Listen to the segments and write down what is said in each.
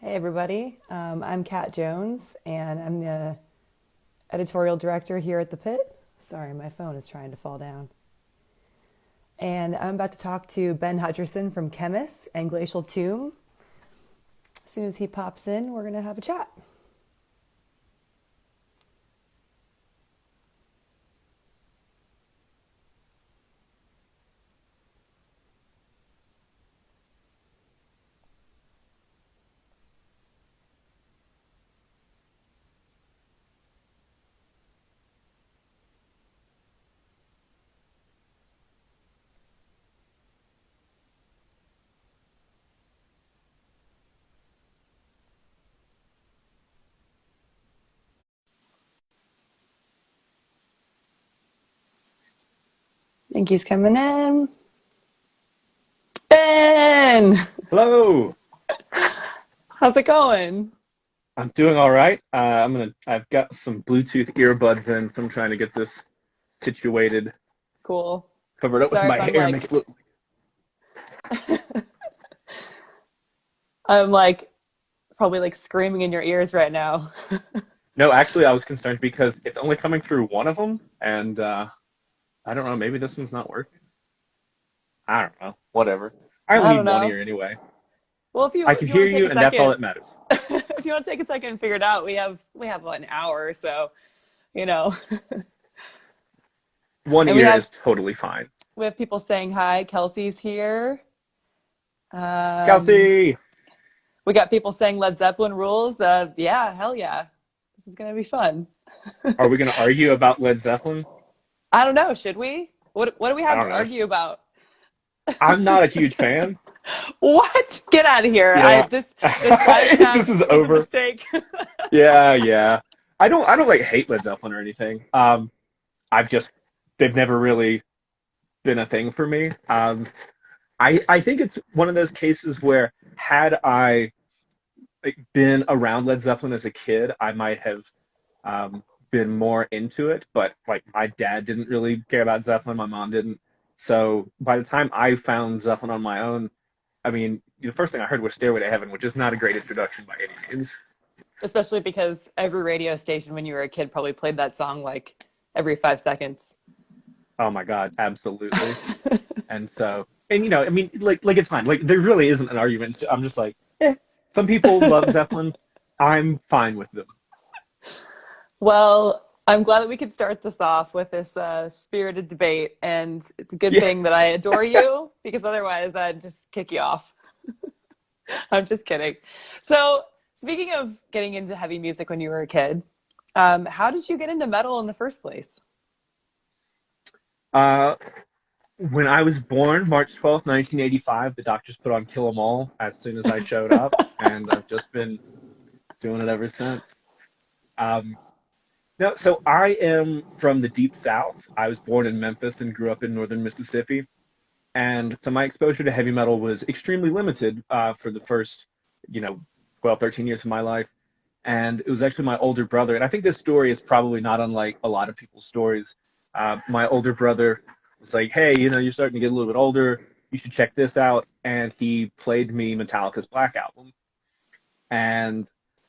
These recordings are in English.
Hey everybody, I'm Kat Jones and I'm the editorial director here at the Pit. Sorry, my phone is trying to fall down. And I'm about to talk to Ben Hutcherson from Khemmis and Glacial Tomb. As soon as he pops in, we're going to have a chat. Think he's coming in. Ben! Hello. How's it going? I'm doing all right. I've got some Bluetooth earbuds in, so I'm trying to get this situated, Cool. covered up with Sorry if my I'm hair, make it look. I'm probably screaming in your ears right now. No, actually, I was concerned because it's only coming through one of them, and I don't know. Maybe this one's not working. I don't know. Whatever. I only I don't need one know. ear anyway. Well, if you I if can you hear want to take you, a and that's all second, that matters. if you want to take a second and figure it out, we have what, an hour or so, you know. One And we ear is have totally fine. we have people saying hi. Kelsey's here. Um, Kelsey, we got people saying Led Zeppelin rules. Yeah, hell yeah, this is gonna be fun. are we going to argue about Led Zeppelin? I don't know. Should we? What do we I have to don't know. argue about? I'm not a huge fan. What? Get out of here! I Yeah. this live chat This is was a over. mistake. Yeah. I don't like hate Led Zeppelin or anything. I've just they've never really been a thing for me. I think it's one of those cases where had I been around Led Zeppelin as a kid, I might have been more into it. But like my dad didn't really care about Zeppelin, my mom didn't. So by the time I found Zeppelin on my own, I mean, the first thing I heard was Stairway to Heaven, which is not a great introduction by any means. Especially because every radio station when you were a kid probably played that song every 5 seconds. Oh my God, absolutely. And so, and I mean, like it's fine. Like there really isn't an argument. I'm just like, some people love Zeppelin. I'm fine with them. Well, I'm glad that we could start this off with this spirited debate, and it's a good Yeah. thing that I adore you because otherwise I'd just kick you off. I'm just kidding. So, speaking of getting into heavy music when you were a kid, how did you get into metal in the first place? Uh, when I was born, March 12th, 1985, the doctors put on Kill 'Em All as soon as I showed up, and I've just been doing it ever since. Um, no, so I am from the deep South. I was born in Memphis and grew up in northern Mississippi. And so my exposure to heavy metal was extremely limited for the first, you know, 12, 13 years of my life. And it was actually my older brother. And I think this story is probably not unlike a lot of people's stories. My older brother was like, hey, you're starting to get a little bit older. You should check this out. And he played me Metallica's Black Album. And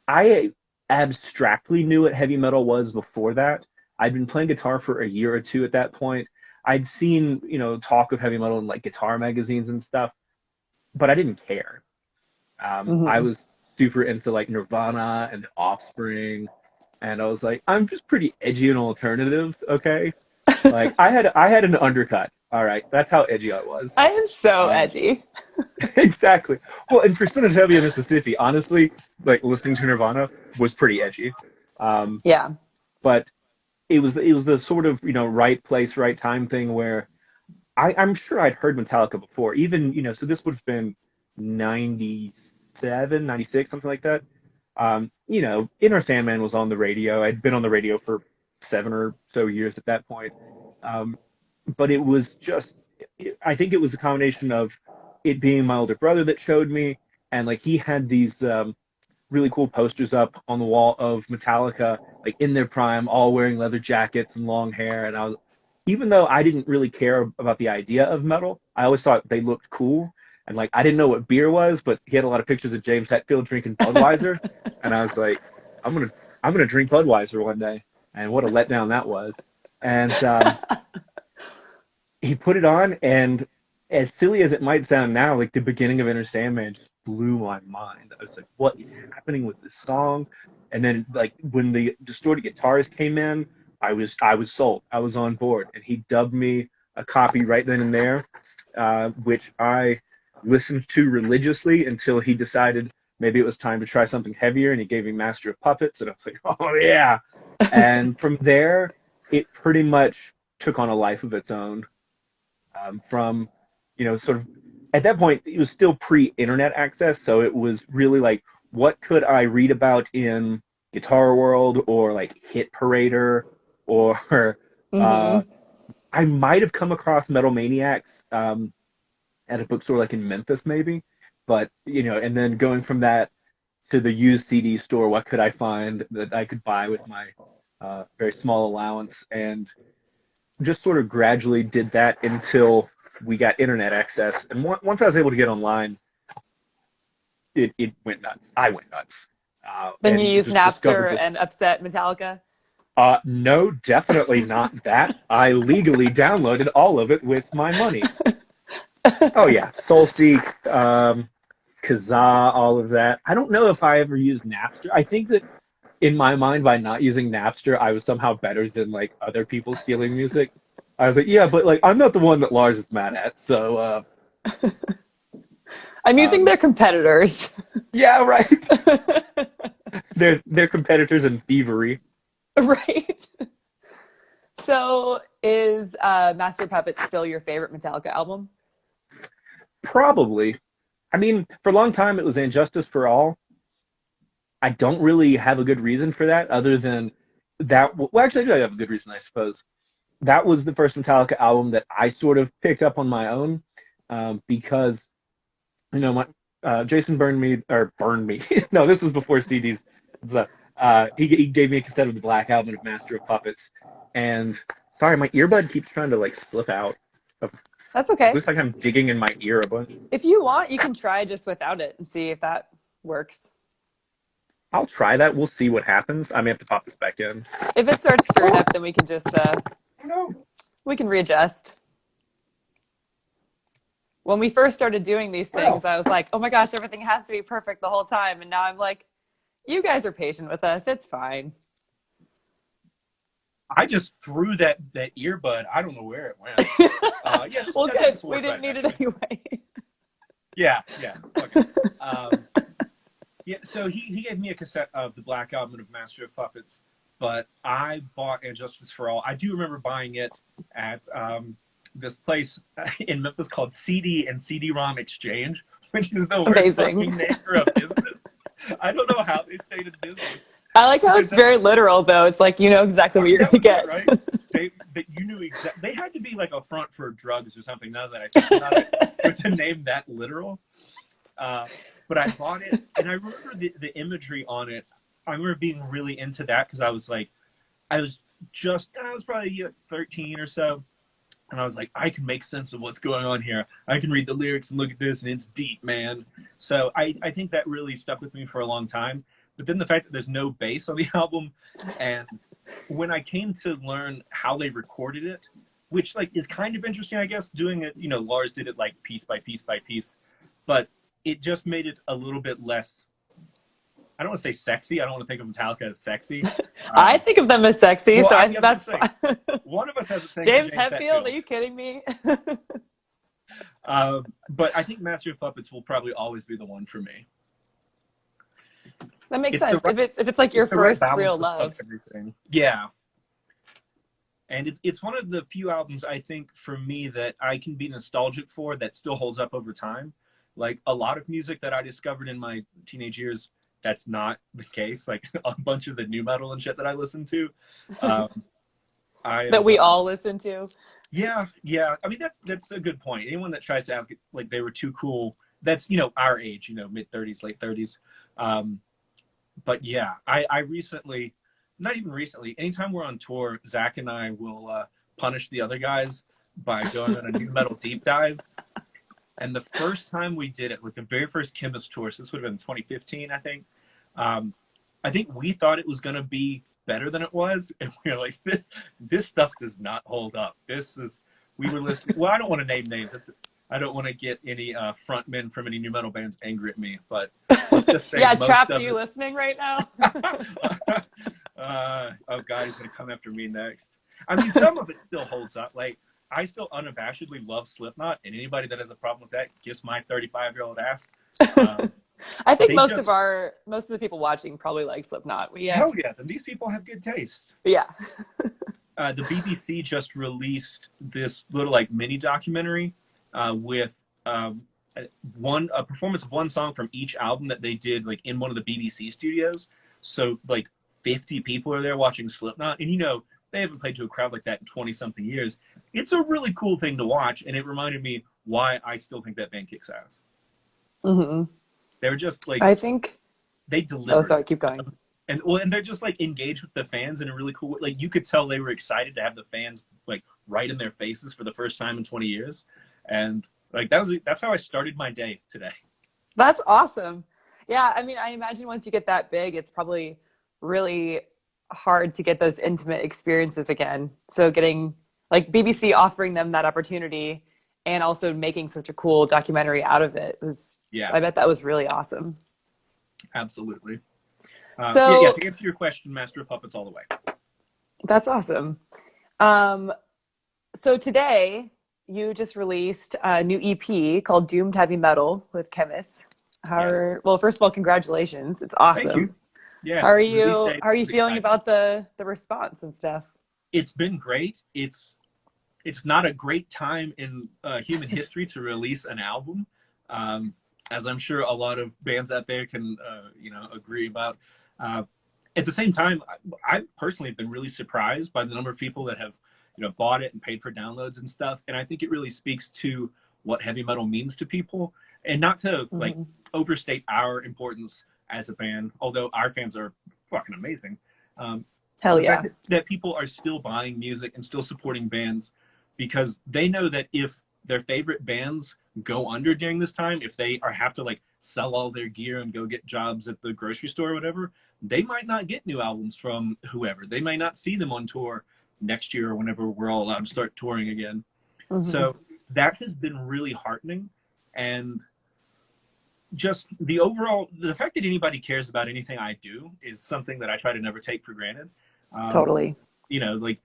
I abstractly knew what heavy metal was before that. I'd been playing guitar for a year or two at that point. I'd seen, talk of heavy metal in like guitar magazines and stuff, but I didn't care. I Hmm. was super into like Nirvana and Offspring, and I was like, I'm just pretty edgy and alternative, okay? Like I had an undercut. All right, that's how edgy I was. I am so Um, edgy. exactly. Well, and for Son of Heavy in Mississippi, honestly, like listening to Nirvana was pretty edgy. Um, Yeah. but it was the sort of right place, right time thing where I'm sure I'd heard Metallica before. Even so this would have been 97, 96, something like that. Inner Sandman was on the radio. I'd been on the radio for 7 or so years at that point. Um, but it was just, I think it was a combination of it being my older brother that showed me, and like he had these really cool posters up on the wall of Metallica, like in their prime, all wearing leather jackets and long hair. And even though I didn't really care about the idea of metal, I always thought they looked cool. And like I didn't know what beer was, but he had a lot of pictures of James Hetfield drinking Budweiser, and I was like, I'm gonna drink Budweiser one day. And what a letdown that was. And he put it on, and as silly as it might sound now, like the beginning of Enter Sandman just blew my mind. I was like, what is happening with this song? And then like when the distorted guitars came in, I was sold. I was on board, and he dubbed me a copy right then and there, which I listened to religiously until he decided maybe it was time to try something heavier, and he gave me Master of Puppets, and I was like, oh yeah. And from there, it pretty much took on a life of its own. From, sort of, at that point, it was still pre-internet access, so it was really like, what could I read about in Guitar World or like Hit Parader, or I might have come across Metal Maniacs at a bookstore like in Memphis maybe, but and then going from that to the used CD store, what could I find that I could buy with my very small allowance, and just sort of gradually did that until we got internet access. And once I was able to get online, it went nuts. I went nuts. Then you used Napster and upset Metallica? No, definitely not that. I legally downloaded all of it with my money. Oh yeah, Soulseek, Kazaa, all of that. I don't know if I ever used Napster. I think that in my mind, by not using Napster, I was somehow better than like other people stealing music. I was like, yeah, but like I'm not the one that Lars is mad at, so I'm using their competitors. Yeah, right. They're competitors in thievery. Right. So is Master of Puppets still your favorite Metallica album? Probably. I mean, for a long time it was And Justice for All. I don't really have a good reason for that other than that. Well, actually, I do have a good reason, I suppose. That was the first Metallica album that I sort of picked up on my own because, Jason burned me. No, this was before CDs. So, he gave me a cassette of the Black Album of Master of Puppets. And, sorry, my earbud keeps trying to, like, slip out. That's okay. It looks like I'm digging in my ear a bunch. If you want, you can try just without it and see if that works. I'll try that. We'll see what happens. I may have to pop this back in. If it starts screwing up, then we can just No. we can readjust. When we first started doing these things, I was like, oh my gosh, everything has to be perfect the whole time. And now I'm like, you guys are patient with us. It's fine. I just threw that earbud. I don't know where it went. Well, good. We didn't need it anyway. Yeah. Okay. So he gave me a cassette of the Black Album of Master of Puppets, but I bought And Justice for All. I do remember buying it at this place in Memphis called CD and CD-ROM Exchange, which is the worst fucking name for a business. I don't know how they stayed in business. I like how it's very literal, though. It's like, you know exactly what you're going to get. Right? You knew exactly. They had to be like a front for drugs or something. Now that I think about it, with the name that literal. But I bought it, and I remember the imagery on it. I remember being really into that because I was probably 13 or so. And I was like, I can make sense of what's going on here. I can read the lyrics and look at this, and it's deep, man. So I think that really stuck with me for a long time. But then the fact that there's no bass on the album, and when I came to learn how they recorded it, which like is kind of interesting, I guess, doing it, Lars did it like piece by piece by piece, but it just made it a little bit less, I don't want to say sexy. I don't want to think of Metallica as sexy. I think of them as sexy, well, so that's fine. One of us has a thing. James Hetfield, are you kidding me? But I think Master of Puppets will probably always be the one for me. That makes sense. If it's like your first real love. Yeah. And it's one of the few albums I think for me that I can be nostalgic for that still holds up over time. Like a lot of music that I discovered in my teenage years, that's not the case. Like a bunch of the new metal and shit that I listened to. That we all listen to. Yeah. I mean, that's a good point. Anyone that tries to act like they were too cool, that's, our age, mid-30s, late 30s. But yeah, I recently, not even recently, anytime we're on tour, Zach and I will punish the other guys by going on a new metal deep dive. And the first time we did it, with the very first Khemmis tour, so this would have been 2015, I think. I think we thought it was going to be better than it was, and we were like, this stuff does not hold up. We were listening. Well, I don't want to name names. I don't want to get any frontmen from any new metal bands angry at me, but let's just say yeah, Trapped, are you listening right now? Oh God, he's gonna come after me next. I mean, some of it still holds up. Like, I still unabashedly love Slipknot, and anybody that has a problem with that, kiss my 35-year-old ass. I think most of the people watching probably like Slipknot. Hell yeah, then these people have good taste. Yeah. The BBC just released this little like mini documentary with a performance of one song from each album that they did like in one of the BBC studios. So like 50 people are there watching Slipknot, and they haven't played to a crowd like that in 20-something years. It's a really cool thing to watch, and it reminded me why I still think that band kicks ass. Mm-hmm. They're just like, I think they deliver. Oh, sorry, keep going. And they're just like engaged with the fans in a really cool way. Like, you could tell they were excited to have the fans like right in their faces for the first time in 20 years. And like that's how I started my day today. That's awesome. Yeah, I mean, I imagine once you get that big, it's probably really hard to get those intimate experiences again. So getting like BBC offering them that opportunity and also making such a cool documentary out of it was, I bet that was really awesome. Absolutely. So to answer your question, Master of Puppets all the way. That's awesome. So today you just released a new EP called Doomed Heavy Metal with Khemmis. Yes. Well, first of all, congratulations. It's awesome. Thank you. Yes. How are you feeling about the response and stuff? It's been great. It's not a great time in human history to release an album, as I'm sure a lot of bands out there can agree about. At the same time, I personally have been really surprised by the number of people that have bought it and paid for downloads and stuff. And I think it really speaks to what heavy metal means to people, and not to like overstate our importance as a band, although our fans are fucking amazing. Hell yeah. That people are still buying music and still supporting bands because they know that if their favorite bands go under during this time, if they have to like sell all their gear and go get jobs at the grocery store or whatever, they might not get new albums from whoever. They may not see them on tour next year or whenever we're all allowed to start touring again. So that has been really heartening. And just the fact that anybody cares about anything I do is something that I try to never take for granted. Totally. Like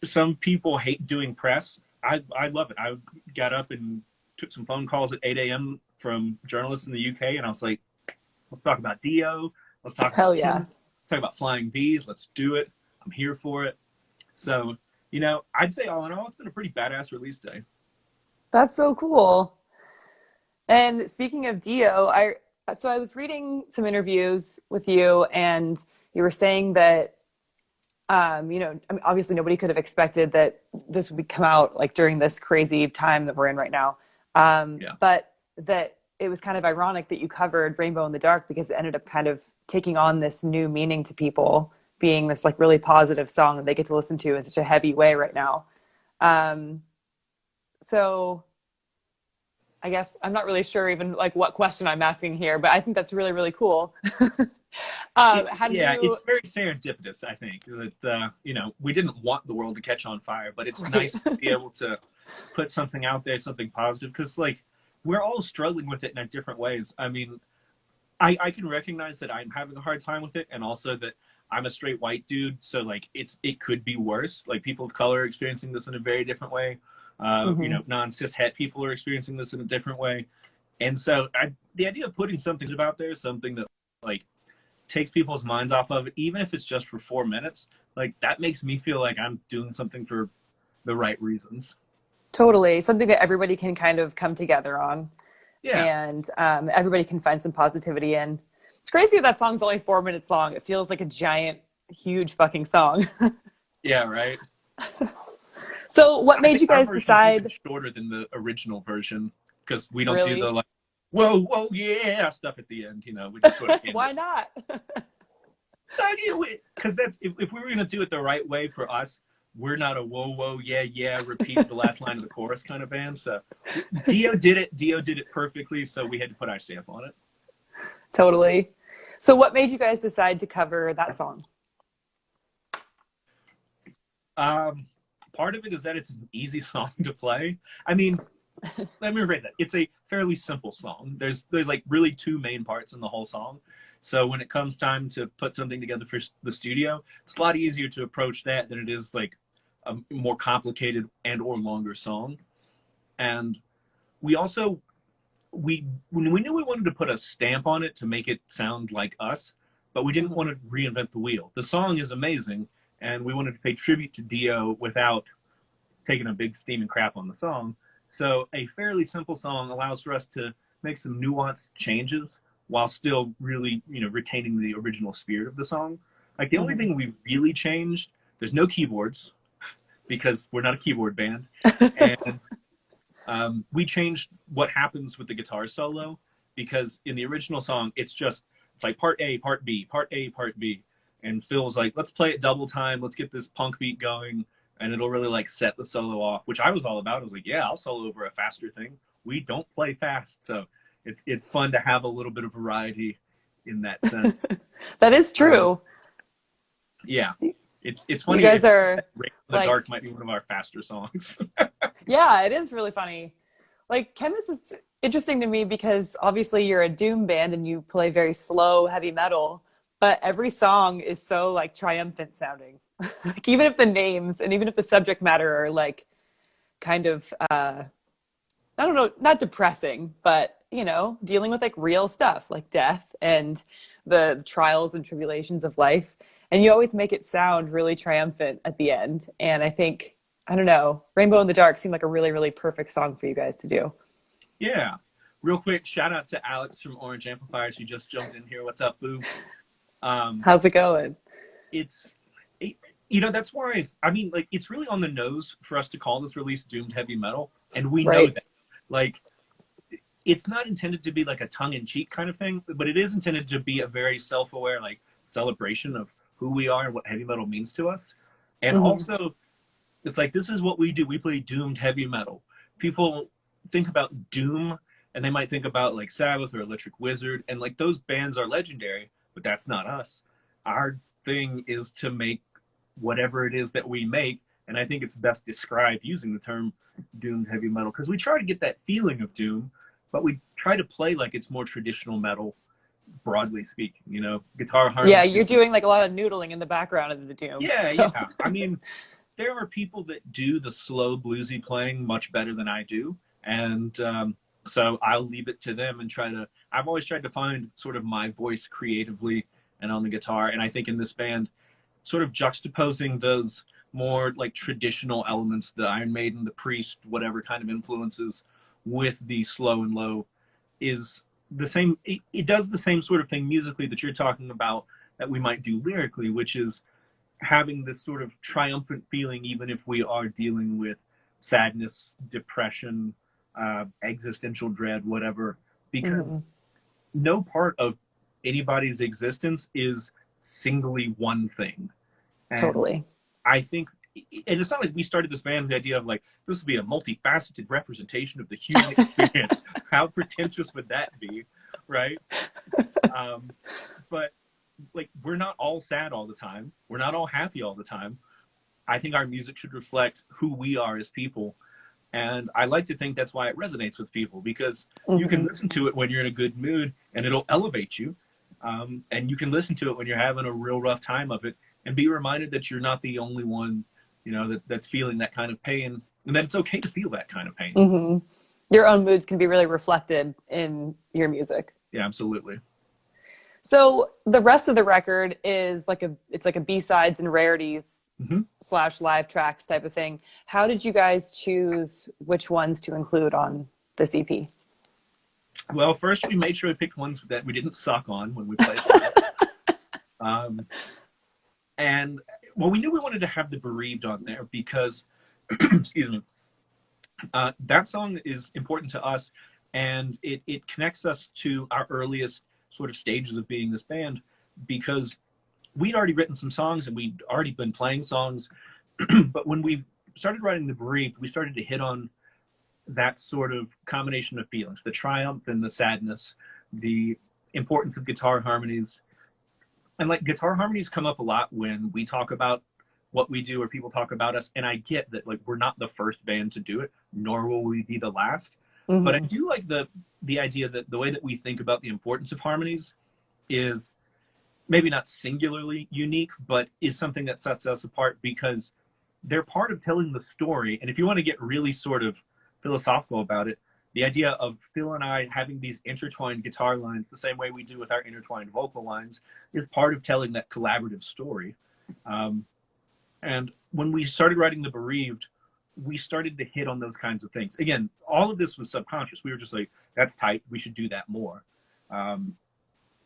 some people hate doing press. I love it. I got up and took some phone calls at 8 a.m. from journalists in the UK, and I was like, let's talk about Dio. Let's talk about Khemmis. Let's talk about Flying V's. Let's do it. I'm here for it. So, I'd say all in all, it's been a pretty badass release day. That's so cool. And speaking of Dio, I was reading some interviews with you, and you were saying that, I mean, obviously nobody could have expected that this would come out like during this crazy time that we're in right now. But that it was kind of ironic that you covered Rainbow in the Dark because it ended up kind of taking on this new meaning to people, being this like really positive song that they get to listen to in such a heavy way right now. So I guess I'm not really sure even like what question I'm asking here, but I think that's really, really cool. It's very serendipitous, I think, that, we didn't want the world to catch on fire, but it's nice to be able to put something out there, something positive, because like we're all struggling with it in different ways. I mean, I can recognize that I'm having a hard time with it, and also that I'm a straight white dude, so like it could be worse. Like people of color are experiencing this in a very different way. Non-cis het people are experiencing this in a different way. And so the idea of putting something out there, something that like takes people's minds off of it, even if it's just for 4 minutes, like that makes me feel like I'm doing something for the right reasons. Totally. Something that everybody can kind of come together on. Yeah. And everybody can find some positivity in. It's crazy that song's only 4 minutes long. It feels like a giant, huge fucking song. Yeah, right. So what made you guys decide? Shorter than the original version, because we don't Really? do the like, whoa, yeah stuff at the end. We just sort of Why not? Because that's if we were going to do it the right way for us, we're not a whoa, whoa, yeah, yeah, repeat the last line of the chorus kind of band. So Dio did it perfectly, so we had to put our stamp on it. Totally. So what made you guys decide to cover that song? Part of it is that it's an easy song to play. I mean, let me rephrase that. It's a fairly simple song. There's like really two main parts in the whole song. So when it comes time to put something together for the studio, it's a lot easier to approach that than it is like a more complicated and or longer song. And we also, when we knew we wanted to put a stamp on it to make it sound like us, but we didn't want to reinvent the wheel. The song is amazing, and we wanted to pay tribute to Dio without taking a big steaming crap on the song. So a fairly simple song allows for us to make some nuanced changes while still really, retaining the original spirit of the song. Like the only thing we really changed, there's no keyboards because we're not a keyboard band. And we changed what happens with the guitar solo, because in the original song, it's like part A, part B, part A, part B. And Phil's like, let's play it double time. Let's get this punk beat going. And it'll really like set the solo off, which I was all about. I was like, yeah, I'll solo over a faster thing. We don't play fast. So it's fun to have a little bit of variety in that sense. That is true. Yeah. It's funny. You guys are Rain in the Dark might be one of our faster songs. Yeah, it is really funny. Like Khemmis is interesting to me because obviously you're a doom band and you play very slow, heavy metal, but every song is so like triumphant sounding. Like even if the names and even if the subject matter are like kind of I don't know, not depressing, but dealing with like real stuff like death and the trials and tribulations of life. And you always make it sound really triumphant at the end. And I think, I don't know, Rainbow in the Dark seemed like a really, really perfect song for you guys to do. Yeah. Real quick, shout out to Alex from Orange Amplifiers who just jumped in here. What's up, boo? How's it going? That's why, like, it's really on the nose for us to call this release doomed heavy metal. And we know that. Like, it's not intended to be like a tongue-in-cheek kind of thing, but it is intended to be a very self-aware, like, celebration of who we are and what heavy metal means to us. And also, it's like, this is what we do. We play doomed heavy metal. People think about doom, and they might think about, like, Sabbath or Electric Wizard, and, like, those bands are legendary, but that's not us. Our thing is to make whatever it is that we make, and I think it's best described using the term doomed heavy metal, because we try to get that feeling of doom, but we try to play like it's more traditional metal, broadly speaking, guitar harmony. Yeah, you're doing like a lot of noodling in the background of the doom. Yeah. I mean, there are people that do the slow bluesy playing much better than I do, and so I'll leave it to them and I've always tried to find sort of my voice creatively and on the guitar, and I think in this band, sort of juxtaposing those more like traditional elements, the Iron Maiden, the Priest, whatever kind of influences, with the slow and low is the same. It does the same sort of thing musically that you're talking about that we might do lyrically, which is having this sort of triumphant feeling, even if we are dealing with sadness, depression, existential dread, whatever, because no part of anybody's existence is singly one thing. And totally. I think, and it's not like we started this band with the idea of like, this would be a multifaceted representation of the human experience. How pretentious would that be, right? But like, we're not all sad all the time. We're not all happy all the time. I think our music should reflect who we are as people. And I like to think that's why it resonates with people, because you can listen to it when you're in a good mood and it'll elevate you. And you can listen to it when you're having a real rough time of it and be reminded that you're not the only one, that's feeling that kind of pain, and that it's okay to feel that kind of pain. Your own moods can be really reflected in your music. Yeah, absolutely. So the rest of the record is it's like a B-sides and rarities / live tracks type of thing. How did you guys choose which ones to include on this EP? Well, first we made sure we picked ones that we didn't suck on when we played. And well, we knew we wanted to have the Bereaved on there because, excuse me, that song is important to us, and it connects us to our earliest sort of stages of being this band, because we'd already written some songs and we'd already been playing songs But when we started writing The Bereaved, we started to hit on that sort of combination of feelings, the triumph and the sadness, the importance of guitar harmonies. And like guitar harmonies come up a lot when we talk about what we do or people talk about us. And I get that like we're not the first band to do it, nor will we be the last. Mm-hmm. But I do like the idea that the way that we think about the importance of harmonies is maybe not singularly unique, but is something that sets us apart because they're part of telling the story. And if you want to get really sort of philosophical about it, the idea of Phil and I having these intertwined guitar lines the same way we do with our intertwined vocal lines is part of telling that collaborative story. And when we started writing The Bereaved, we started to hit on those kinds of things. Again, all of this was subconscious. We were just like, that's tight. We should do that more.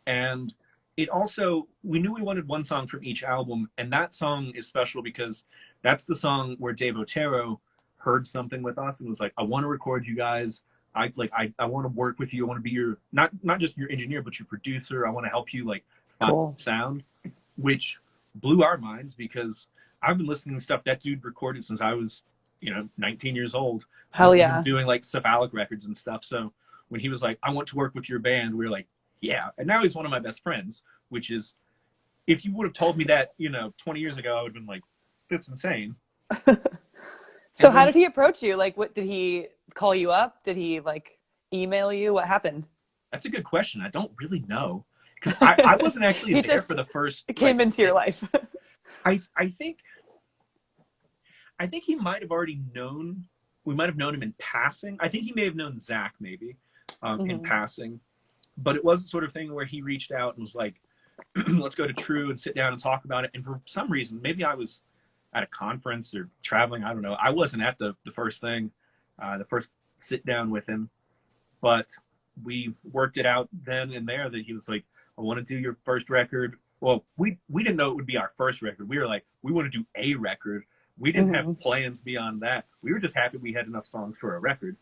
And it also, we knew we wanted one song from each album. And that song is special because that's the song where Dave Otero heard something with us and was like, I want to record you guys. I want to work with you. I want to be your, not just your engineer, but your producer. I want to help you like find sound, which blew our minds because I've been listening to stuff that dude recorded since I was, 19 years old. Hell yeah. Doing like cephalic records and stuff. So when he was like, I want to work with your band, we were like, yeah. And now he's one of my best friends, which is, if you would have told me that, 20 years ago, I would have been like, that's insane. So how did he approach you? Like, what did he call you up? Did he like email you? What happened? That's a good question. I don't really know because I wasn't actually there for the first. It came into your life. I think he might have already known. We might have known him in passing. I think he may have known Zach maybe in passing, but it was the sort of thing where he reached out and was like, "Let's go to True and sit down and talk about it." And for some reason, maybe I was at a conference or traveling. I don't know. I wasn't at the first thing, the first sit down with him, but we worked it out then and there that he was like, I want to do your first record. Well, we didn't know it would be our first record. We were like, we want to do a record. We didn't have plans beyond that. We were just happy we had enough songs for a record.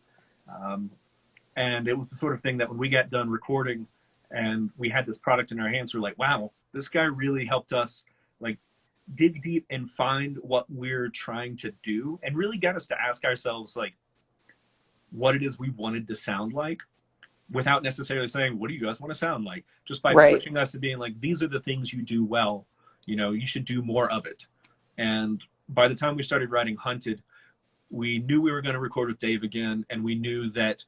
And it was the sort of thing that when we got done recording and we had this product in our hands, we're like, wow, this guy really helped us like dig deep and find what we're trying to do and really got us to ask ourselves like what it is we wanted to sound like without necessarily saying, what do you guys want to sound like? Just by pushing us to being like, these are the things you do well, you should do more of it. And by the time we started writing Hunted, we knew we were going to record with Dave again. And we knew that,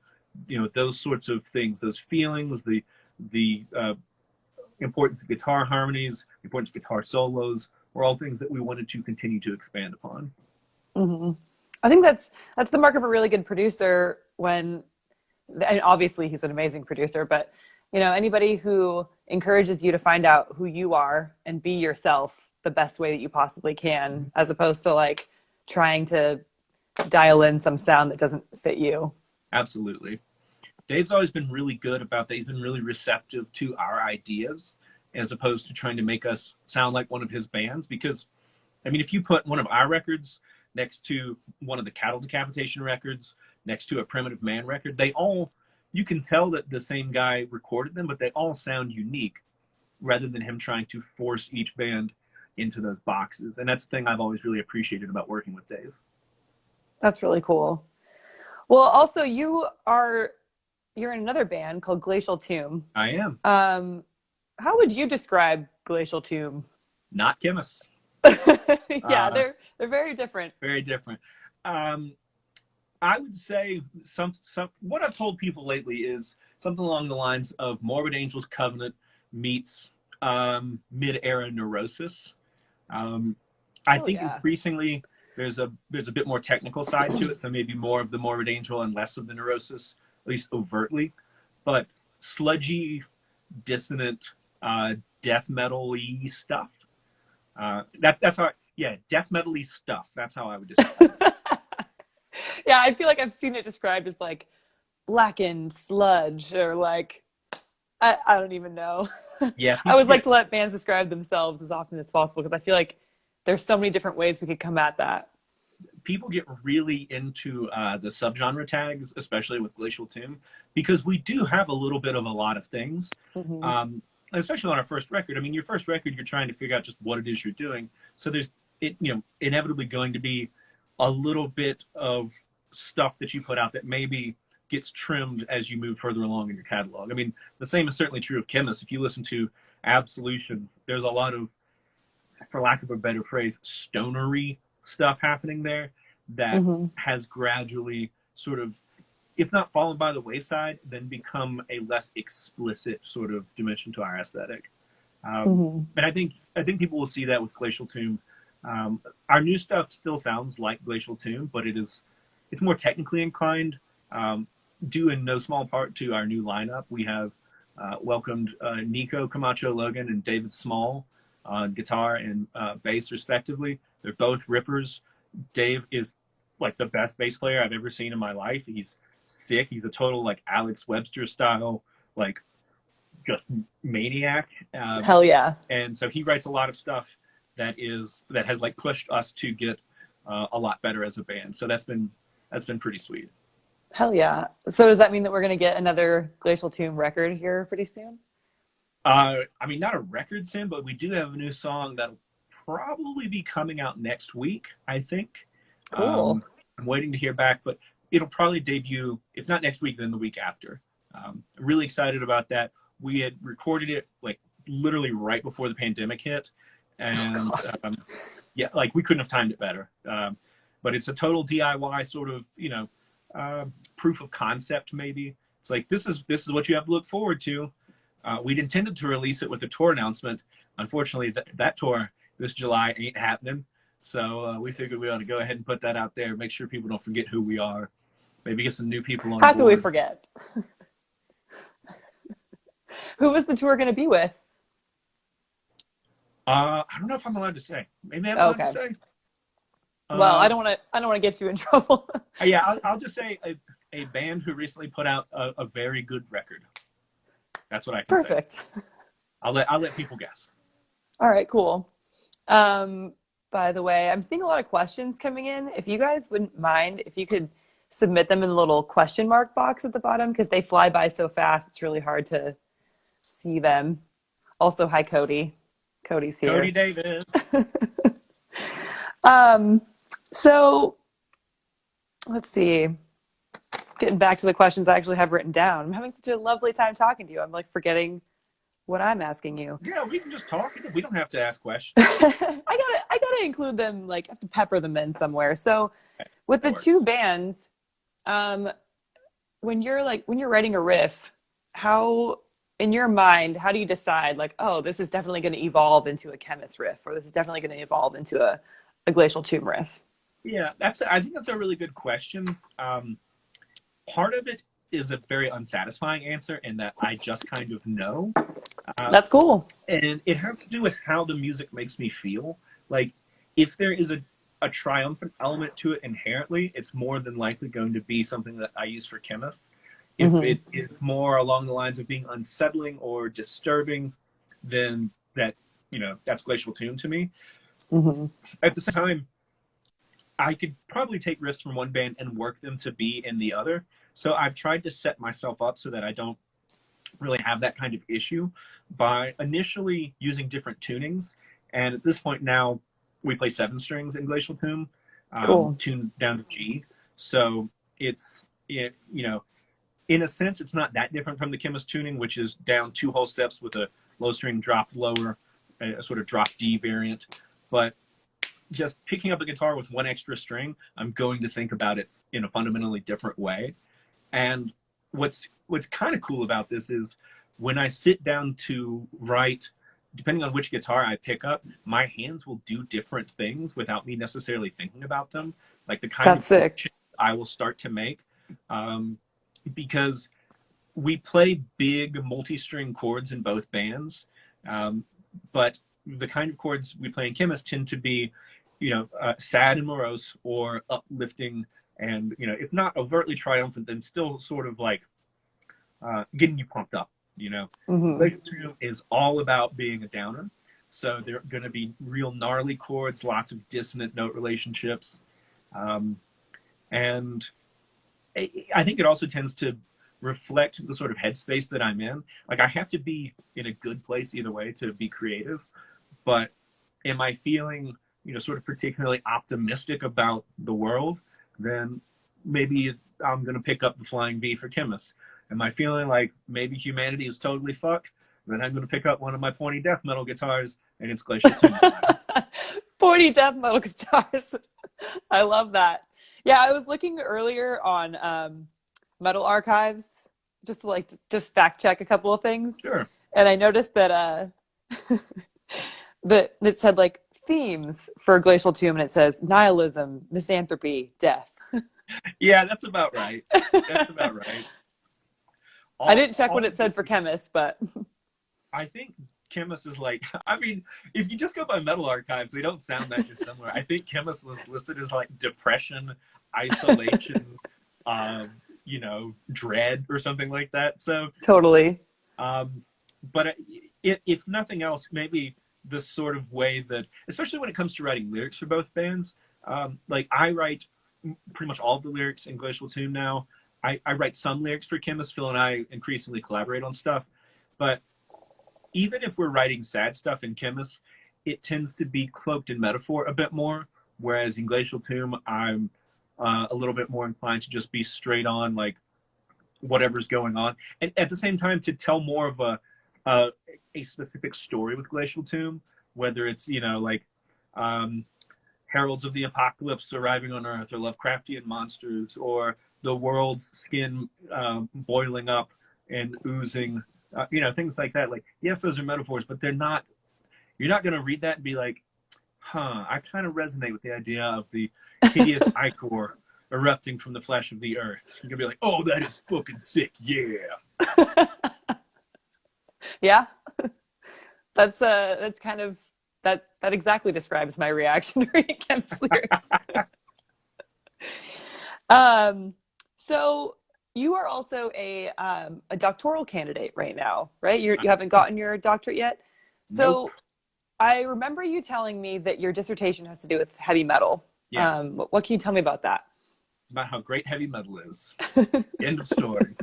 those sorts of things, those feelings, the importance of guitar harmonies, the importance of guitar solos, were all things that we wanted to continue to expand upon. Mm-hmm. I think that's the mark of a really good producer and obviously he's an amazing producer, but anybody who encourages you to find out who you are and be yourself the best way that you possibly can, as opposed to like trying to dial in some sound that doesn't fit you. Absolutely. Dave's always been really good about that. He's been really receptive to our ideas as opposed to trying to make us sound like one of his bands. Because, if you put one of our records next to one of the Cattle Decapitation records, next to a Primitive Man record, you can tell that the same guy recorded them, but they all sound unique rather than him trying to force each band into those boxes. And that's the thing I've always really appreciated about working with Dave. That's really cool. Well, also you're in another band called Glacial Tomb. I am. How would you describe Glacial Tomb? Not Khemmis. Yeah, they're very different. Very different. I would say some what I've told people lately is something along the lines of Morbid Angel's Covenant meets mid-era Neurosis. I think increasingly there's a bit more technical side to it, so maybe more of the Morbid Angel and less of the Neurosis, at least overtly. But sludgy, dissonant, death metal-y stuff. That's how, death metal-y stuff. That's how I would describe it. Yeah, I feel like I've seen it described as like blackened sludge or like, I don't even know. Yeah. I always like to let bands describe themselves as often as possible because I feel like there's so many different ways we could come at that. People get really into the subgenre tags, especially with Glacial Tomb, because we do have a little bit of a lot of things. Especially on our first record. Your first record, you're trying to figure out just what it is you're doing. So there's inevitably going to be a little bit of stuff that you put out that maybe gets trimmed as you move further along in your catalog. I mean, the same is certainly true of Khemmis. If you listen to Absolution, there's a lot of, for lack of a better phrase, stonery stuff happening there that has gradually sort of, if not fallen by the wayside, then become a less explicit sort of dimension to our aesthetic. And I think people will see that with Glacial Tomb. Our new stuff still sounds like Glacial Tomb, but it's more technically inclined, due in no small part to our new lineup. We have welcomed Nico Camacho Logan and David Small on guitar and bass, respectively. They're both rippers. Dave is like the best bass player I've ever seen in my life. He's sick. He's a total like Alex Webster style, like just maniac. Hell yeah. And so he writes a lot of stuff that has like pushed us to get a lot better as a band. So that's been pretty sweet. Hell yeah. So does that mean that we're going to get another Glacial Tomb record here pretty soon? I mean, not a record soon, but we do have a new song that'll probably be coming out next week, I think. Cool. I'm waiting to hear back, but it'll probably debut, if not next week, then the week after. Really excited about that. We had recorded it like literally right before the pandemic hit. And yeah, like we couldn't have timed it better. But it's a total DIY sort of, proof of concept, maybe. It's like, this is what you have to look forward to. We'd intended to release it with a tour announcement. Unfortunately, that tour this July ain't happening. So we figured we ought to go ahead and put that out there, make sure people don't forget who we are. Maybe get some new people on board. How could we forget? Who was the tour going to be with? I don't know if I'm allowed to say. Maybe I'm allowed to say. Well, I don't want to get you in trouble. Yeah, I'll just say a band who recently put out a very good record. That's what I can say. Perfect. I'll let people guess. All right, cool. By the way, I'm seeing a lot of questions coming in. If you guys wouldn't mind, if you could submit them in the little question mark box at the bottom, because they fly by so fast, it's really hard to see them. Also, hi, Cody. Cody's here. Cody Davis. So let's see. Getting back to the questions I actually have written down. I'm having such a lovely time talking to you. I'm like forgetting what I'm asking you. Yeah, we can just talk. We don't have to ask questions. I gotta include them. Like, I have to pepper them in somewhere. So, with the two bands, when you're writing a riff, how in your mind, how do you decide like, oh, this is definitely going to evolve into a Khemmis riff, or this is definitely going to evolve into a Glacial Tomb riff? Yeah, I think that's a really good question. Part of it is a very unsatisfying answer in that I just kind of know. That's cool. And it has to do with how the music makes me feel. Like, if there is a triumphant element to it inherently, it's more than likely going to be something that I use for Khemmis. If it is more along the lines of being unsettling or disturbing, then that's Glacial Tomb to me. At the same time, I could probably take riffs from one band and work them to be in the other. So I've tried to set myself up so that I don't really have that kind of issue by initially using different tunings. And at this point now, we play 7 strings in Glacial Tomb, tuned down to G. So in a sense, it's not that different from the Khemmis tuning, which is down 2 whole steps with a low string dropped lower, a sort of drop D variant. But just picking up a guitar with 1 extra string, I'm going to think about it in a fundamentally different way. And what's kind of cool about this is when I sit down to write, depending on which guitar I pick up, my hands will do different things without me necessarily thinking about them. Like the kind of changes I will start to make. Because we play big multi-string chords in both bands, but the kind of chords we play in Khemmis tend to be, sad and morose or uplifting, and if not overtly triumphant, then still sort of like getting you pumped up. Glacial Tomb is all about being a downer, so there are going to be real gnarly chords, lots of dissonant note relationships, and I think it also tends to reflect the sort of headspace that I'm in. Like, I have to be in a good place either way to be creative, but am I feeling sort of particularly optimistic about the world, then maybe I'm going to pick up the Flying V for Khemmis. Am I feeling like maybe humanity is totally fucked? Then I'm going to pick up one of my pointy death metal guitars, and it's Glacial Tomb. Pointy death metal guitars. I love that. Yeah, I was looking earlier on Metal Archives just to just fact check a couple of things. Sure. And I noticed that that it said like themes for Glacial Tomb, and it says nihilism, misanthropy, death. Yeah, that's about right. That's about right. I didn't check what it said for Khemmis, but I think Khemmis is like, I mean, if you just go by Metal Archives, they don't sound that dissimilar. I think Khemmis was listed as like depression, isolation, dread or something like that. So totally. But if nothing else, maybe the sort of way that, especially when it comes to writing lyrics for both bands, like I write pretty much all of the lyrics in Glacial Tomb now. I write some lyrics for Khemmis. Phil and I increasingly collaborate on stuff. But even if we're writing sad stuff in Khemmis, it tends to be cloaked in metaphor a bit more. Whereas in Glacial Tomb, I'm a little bit more inclined to just be straight on, like, whatever's going on. And at the same time, to tell more of a specific story with Glacial Tomb, whether it's, heralds of the apocalypse arriving on Earth, or Lovecraftian monsters, or the world's skin boiling up and oozing, things like that. Like, yes, those are metaphors, but you're not going to read that and be like, I kind of resonate with the idea of the hideous ichor erupting from the flesh of the earth. You're going to be like, oh, that is fucking sick, yeah. Yeah. That's kind of, that exactly describes my reaction to reading Khemmis lyrics. So you are also a doctoral candidate right now, right? You haven't gotten your doctorate yet. So Nope. I remember you telling me that your dissertation has to do with heavy metal. Yes. What can you tell me about that? About how great heavy metal is. End of story.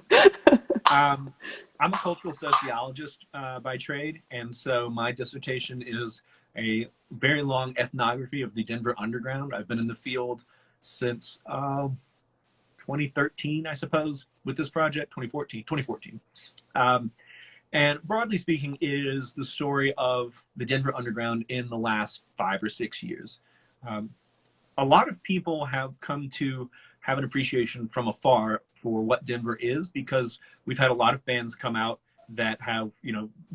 I'm a cultural sociologist by trade, and so my dissertation is a very long ethnography of the Denver underground. I've been in the field since 2013, I suppose, with this project, 2014. And broadly speaking, it is the story of the Denver underground in the last 5 or 6 years. A lot of people have come to have an appreciation from afar for what Denver is, because we've had a lot of bands come out that have,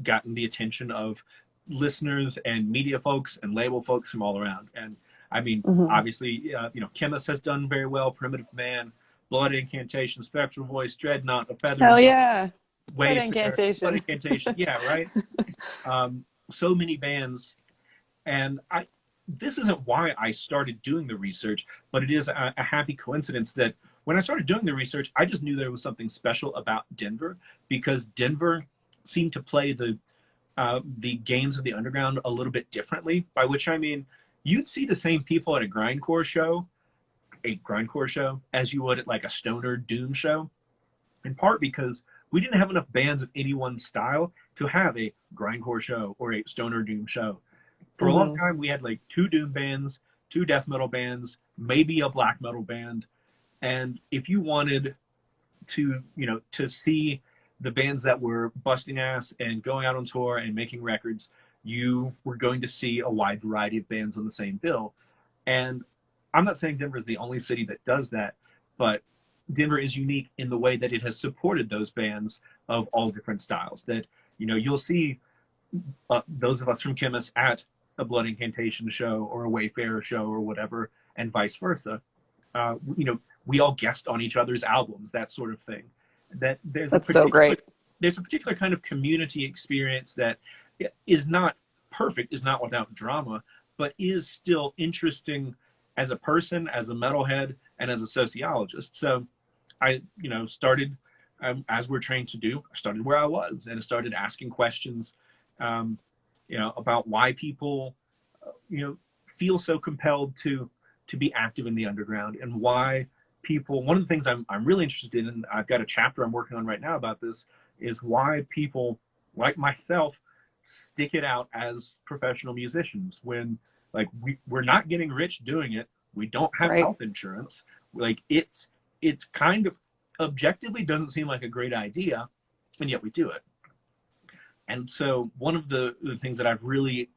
gotten the attention of listeners and media folks and label folks from all around. And I mean, obviously, Khemmis has done very well. Primitive Man, Blood Incantation, Spectral Voice, Dreadnought, A Feather. Hell yeah. Blood Incantation. Blood Incantation. Yeah, right. So many bands. And this isn't why I started doing the research, but it is a happy coincidence that when I started doing the research, I just knew there was something special about Denver, because Denver seemed to play the games of the underground a little bit differently, by which I mean you'd see the same people at a grindcore show, as you would at like a stoner doom show, in part because we didn't have enough bands of any one style to have a grindcore show or a stoner doom show. For a long time, we had like 2 doom bands, 2 death metal bands, maybe a black metal band. And if you wanted to, to see the bands that were busting ass and going out on tour and making records, you were going to see a wide variety of bands on the same bill. And I'm not saying Denver is the only city that does that, but Denver is unique in the way that it has supported those bands of all different styles. That, you'll see those of us from Khemmis at a Blood Incantation show or a Wayfarer show or whatever, and vice versa. We all guest on each other's albums, that sort of thing. That's so great. There's a particular kind of community experience that is not perfect, is not without drama, but is still interesting as a person, as a metalhead, and as a sociologist. So I, started, as we're trained to do, I started where I was and started asking questions, about why people, feel so compelled to be active in the underground, and why people, one of the things I'm really interested in, and I've got a chapter I'm working on right now about this, is why people like myself stick it out as professional musicians when, Like we're not getting rich doing it. We don't have Right. health insurance. Like it's kind of objectively doesn't seem like a great idea, and yet we do it. And so one of the things that I've really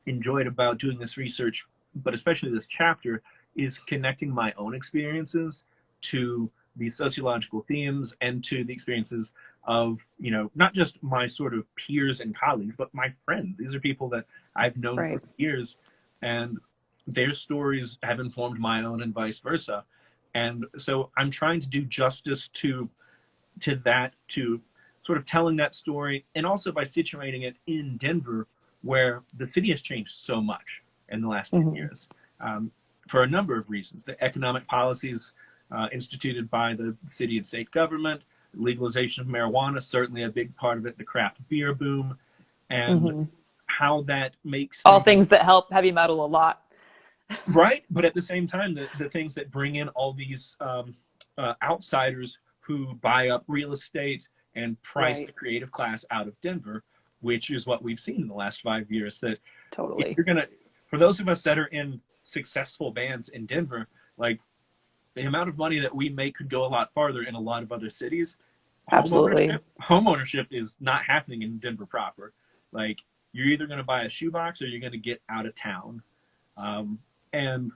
enjoyed about doing this research, but especially this chapter, is connecting my own experiences to these sociological themes and to the experiences of, you know, not just my sort of peers and colleagues, but my friends. These are people that I've known Right. for years, and their stories have informed my own and vice versa. And so I'm trying to do justice to that, to sort of telling that story, and also by situating it in Denver, where the city has changed so much in the last 10 years, for a number of reasons. The economic policies instituted by the city and state government, legalization of marijuana, certainly a big part of it, the craft beer boom, and how that makes all things that help heavy metal a lot. Right, but at the same time, the things that bring in all these outsiders who buy up real estate and price Right. the creative class out of Denver, which is what we've seen in the last 5 years. That Totally. if you're gonna, for those of us that are in successful bands in Denver, like the amount of money that we make could go a lot farther in a lot of other cities. Absolutely. Homeownership is not happening in Denver proper. Like you're either going to buy a shoebox or you're going to get out of town. And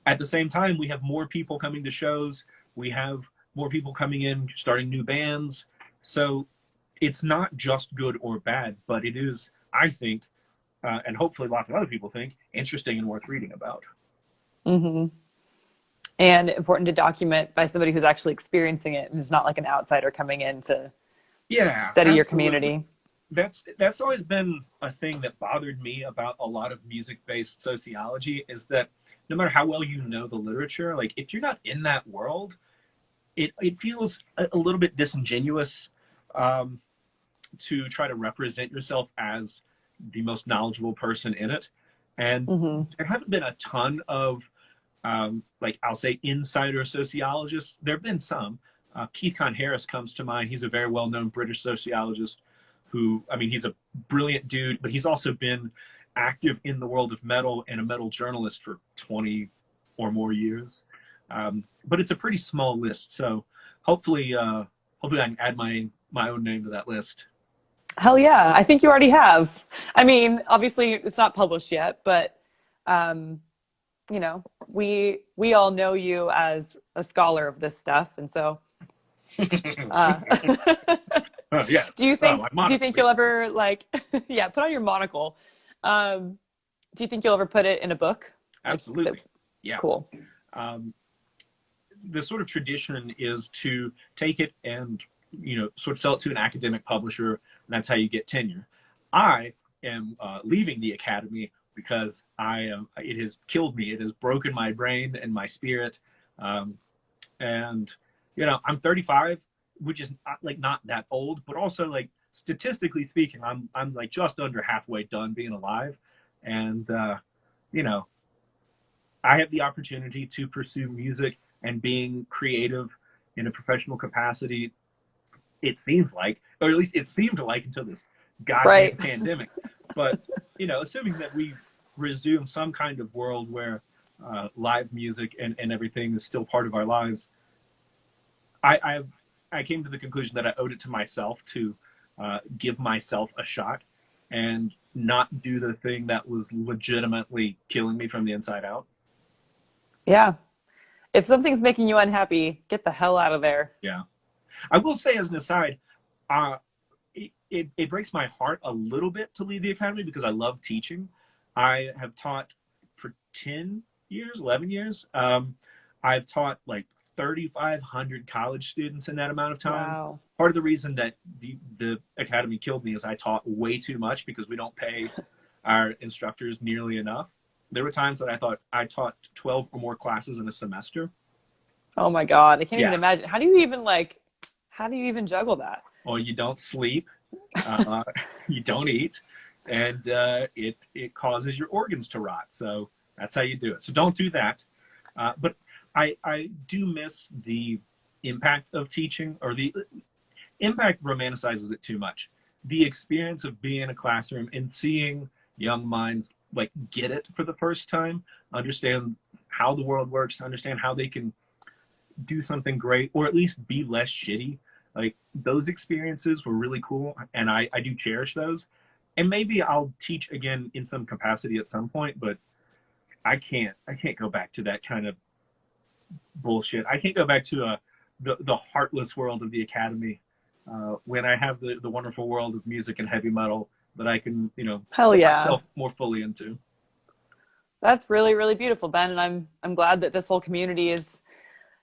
at the same time, we have more people coming to shows. We have more people coming in, starting new bands. So it's not just good or bad, but it is, I think, and hopefully lots of other people think, interesting and worth reading about. And important to document by somebody who's actually experiencing it and is not like an outsider coming in to study your community. That's always been a thing that bothered me about a lot of music-based sociology, is that no matter how well you know the literature, like if you're not in that world, it feels a little bit disingenuous to try to represent yourself as the most knowledgeable person in it. And there haven't been a ton of like I'll say insider sociologists. There have been some. Keith Con-Harris comes to mind. He's a very well-known British sociologist who, I mean, he's a brilliant dude, but he's also been active in the world of metal and a metal journalist for 20 or more years. But it's a pretty small list, so hopefully I can add my own name to that list. Hell yeah, I think you already have. I mean, obviously it's not published yet, but you know, we all know you as a scholar of this stuff, and so. Yes. Do you think you'll ever like, yeah, put on your monocle? Do you think you'll ever put it in a book? Absolutely. Yeah. Cool. The sort of tradition is to take it and, you know, sort of sell it to an academic publisher, and that's how you get tenure. I am leaving the academy because it has killed me. It has broken my brain and my spirit. And, you know, I'm 35, which is not that old, but also like statistically speaking, I'm like just under halfway done being alive. And, you know, I have the opportunity to pursue music and being creative in a professional capacity. It seems like, or at least it seemed like until this goddamn pandemic. But, you know, assuming that we resume some kind of world where live music and everything is still part of our lives, I came to the conclusion that I owed it to myself to give myself a shot and not do the thing that was legitimately killing me from the inside out. Yeah. If something's making you unhappy, get the hell out of there. Yeah. I will say as an aside, it breaks my heart a little bit to leave the academy because I love teaching. I have taught for 10 years, 11 years. I've taught like 3,500 college students in that amount of time. Wow. Part of the reason that the academy killed me is I taught way too much because we don't pay our instructors nearly enough. There were times that I thought I taught 12 or more classes in a semester. Oh my God. I can't even imagine. How do you even juggle that? Well, you don't sleep, you don't eat, and it causes your organs to rot. So that's how you do it. So don't do that. But I do miss the impact of teaching, or the impact romanticizes it too much. The experience of being in a classroom and seeing young minds like get it for the first time, understand how the world works, understand how they can do something great, or at least be less shitty. Like those experiences were really cool, and I do cherish those. And maybe I'll teach again in some capacity at some point, but I can't go back to that kind of bullshit. I can't go back to the heartless world of the academy when I have the wonderful world of music and heavy metal that I can, Hell put yeah. myself more fully into. That's really, really beautiful, Ben. And I'm glad that this whole community is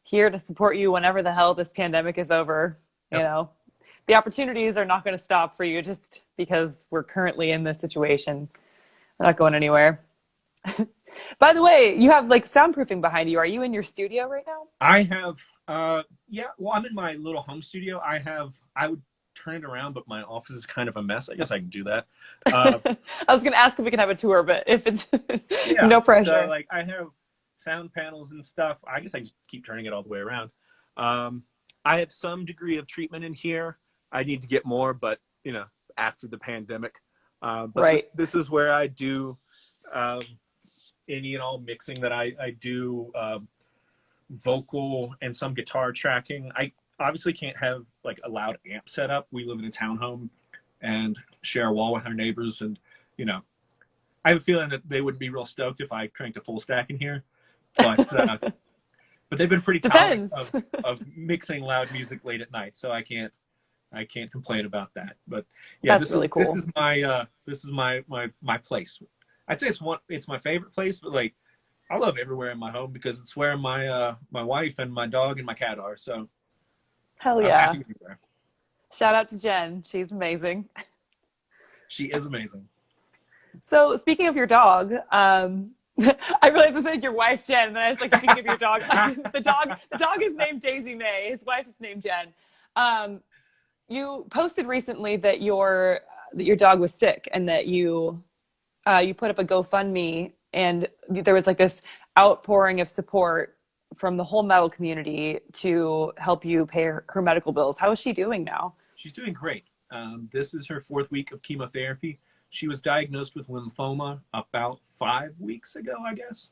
here to support you whenever the hell this pandemic is over. Yep. The opportunities are not going to stop for you just because we're currently in this situation. They're not going anywhere. By the way, you have like soundproofing behind you. Are you in your studio right now? I have, well, I'm in my little home studio. I would turn it around, but my office is kind of a mess. I guess I can do that. I was going to ask if we can have a tour, but if it's no pressure. So, like, I have sound panels and stuff. I guess I just keep turning it all the way around. I have some degree of treatment in here. I need to get more, but, after the pandemic. But right. This is where I do any and all mixing that I do, vocal and some guitar tracking. I obviously can't have like a loud amp set up. We live in a townhome and share a wall with our neighbors, and I have a feeling that they wouldn't be real stoked if I cranked a full stack in here. But they've been pretty tolerant of mixing loud music late at night, so I can't complain about that. But yeah, that's really cool. This is my place. I'd say it's my favorite place, but like I love everywhere in my home because it's where my wife and my dog and my cat are. So hell yeah. Shout out to Jen. She's amazing. She is amazing. So speaking of your dog, I realized I said your wife Jen, and then I was like, speaking of your dog, the dog is named Daisy May. His wife is named Jen. You posted recently that your dog was sick, and that you put up a GoFundMe, and there was like this outpouring of support from the whole metal community to help you pay her medical bills. How is she doing now? She's doing great. This is her 4th week of chemotherapy. She was diagnosed with lymphoma about 5 weeks ago, I guess.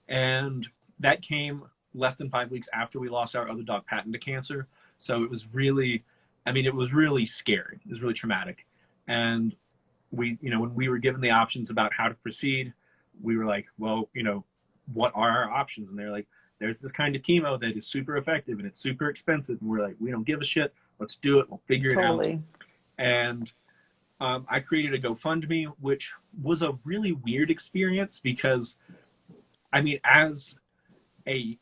And that came less than 5 weeks after we lost our other dog, Patton, to cancer. So it was really, it was really scary. It was really traumatic. And we, when we were given the options about how to proceed, we were like, well, what are our options? And they're like, there's this kind of chemo that is super effective and it's super expensive. And we're like, we don't give a shit. Let's do it. We'll figure it out. And I created a GoFundMe, which was a really weird experience because, as a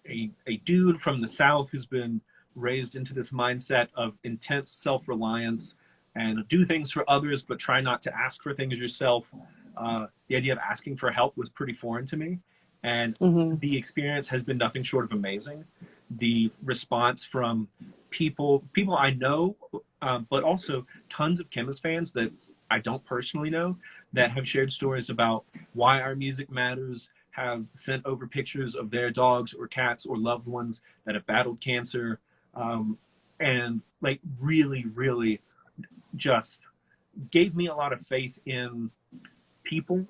dude from the South who's been raised into this mindset of intense self-reliance and do things for others, but try not to ask for things yourself, the idea of asking for help was pretty foreign to me. And the experience has been nothing short of amazing. The response from people I know, but also tons of Khemmis fans that I don't personally know that have shared stories about why our music matters, have sent over pictures of their dogs or cats or loved ones that have battled cancer, and like really, really just gave me a lot of faith in people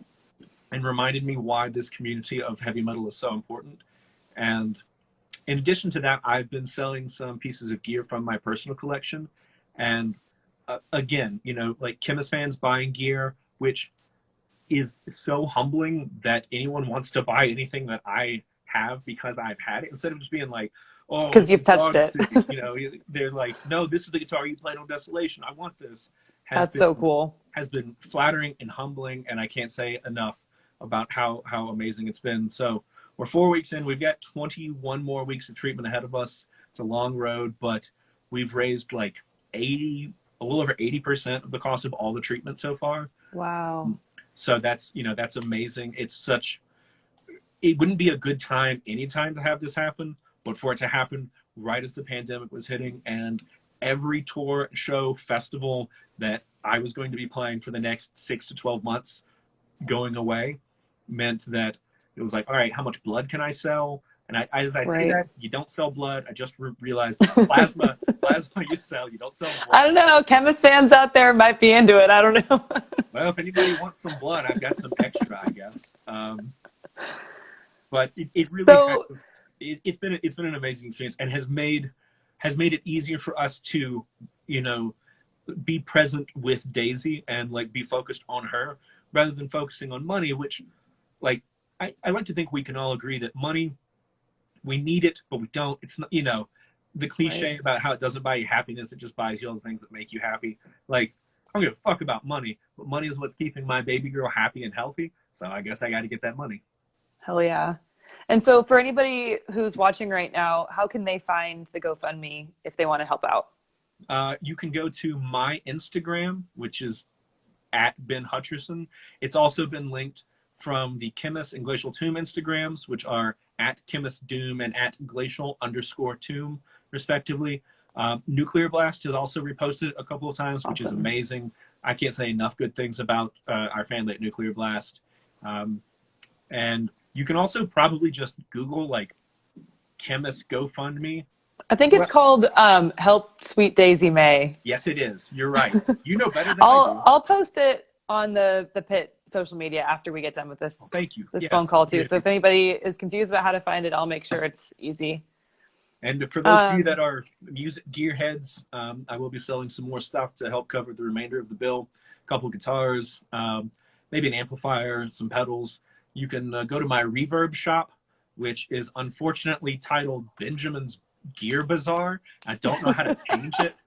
and reminded me why this community of heavy metal is so important. And in addition to that, I've been selling some pieces of gear from my personal collection. And again, like Khemmis fans buying gear, which is so humbling that anyone wants to buy anything that I have because I've had it, instead of just being like, oh, because you've touched it. They're like, no, this is the guitar you played on Desolation. I want this. So cool. Has been flattering and humbling, and I can't say enough about how amazing it's been. So we're 4 weeks in. We've got 21 more weeks of treatment ahead of us. It's a long road, but we've raised like a little over 80% of the cost of all the treatment so far. Wow. So that's amazing. It wouldn't be a good time anytime to have this happen, but for it to happen right as the pandemic was hitting, and every tour, show, festival that I was going to be playing for the next 6 to 12 months going away meant that it was like, all right, how much blood can I sell? And as I say that, you don't sell blood. I just realized plasma you sell, you don't sell blood. I don't know. Khemmis fans out there might be into it. I don't know. Well, if anybody wants some blood, I've got some extra, I guess. But it really So, has. It's been an amazing experience, and has made it easier for us to, you know, be present with Daisy and like be focused on her rather than focusing on money. Which, like, I like to think we can all agree that money, we need it, but we don't. It's not, you know, the cliche right. about how it doesn't buy you happiness, it just buys you all the things that make you happy. Like, I don't give a fuck about money, but money is what's keeping my baby girl happy and healthy. So I guess I got to get that money. Hell yeah. And so for anybody who's watching right now, how can they find the GoFundMe if they want to help out? You can go to my Instagram, which is at Ben Hutcherson. It's also been linked from the Khemmis and Glacial Tomb Instagrams, which are at Khemmis Doom and at Glacial_Tomb, respectively. Nuclear Blast has also reposted a couple of times, which is Awesome. amazing. I can't say enough good things about our family at Nuclear Blast. And you can also probably just Google like Khemmis GoFundMe. I think it's called Help Sweet Daisy May. Yes, it is. You're right. You know better than I do. I'll post it on the Pit social media after we get done with this Thank you. this phone call too. So if anybody is confused about how to find it, I'll make sure it's easy. And for those of you that are music gearheads, I will be selling some more stuff to help cover the remainder of the bill. A couple of guitars, maybe an amplifier, some pedals. You can go to my reverb shop, which is unfortunately titled Benjamin's Gear Bazaar. I don't know how to change it.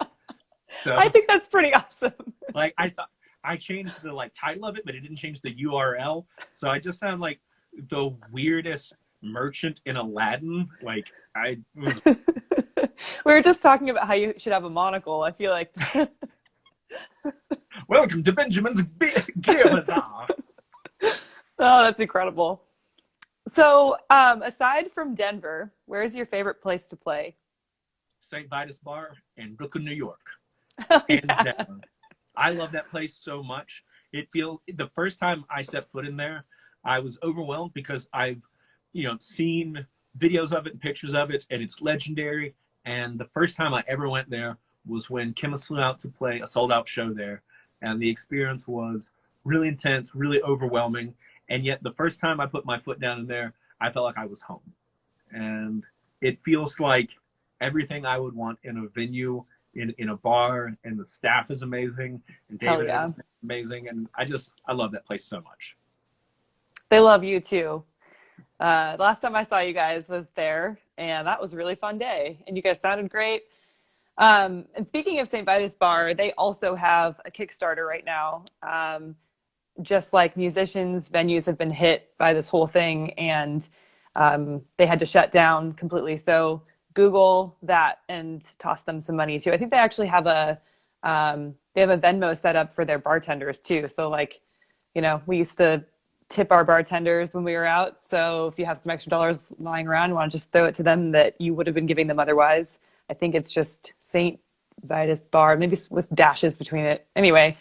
So I think that's pretty awesome. like I thought I changed the like title of it, but it didn't change the URL. So I just sound like the weirdest merchant in Aladdin. Like We were just talking about how you should have a monocle. I feel like welcome to Benjamin's Gear Bazaar. Oh, that's incredible. So, aside from Denver, where's your favorite place to play? St. Vitus Bar in Brooklyn, New York. Oh, Hands yeah. down. I love that place so much. It feels the first time I set foot in there, I was overwhelmed because I've, seen videos of it and pictures of it, and it's legendary. And the first time I ever went there was when Khemmis flew out to play a sold-out show there, and the experience was really intense, really overwhelming. And yet the first time I put my foot down in there, I felt like I was home. And it feels like everything I would want in a venue, in a bar, and the staff is amazing, and David is amazing, and I love that place so much. They love you too. The last time I saw you guys was there, and that was a really fun day, and you guys sounded great. And speaking of St. Vitus Bar, they also have a Kickstarter right now. Just like musicians, venues have been hit by this whole thing, and they had to shut down completely. So Google that and toss them some money too. I think they actually have a Venmo set up for their bartenders too. So like, we used to tip our bartenders when we were out. So if you have some extra dollars lying around, you want to just throw it to them that you would have been giving them otherwise. I think it's just St. Vitus Bar, maybe with dashes between it. Anyway,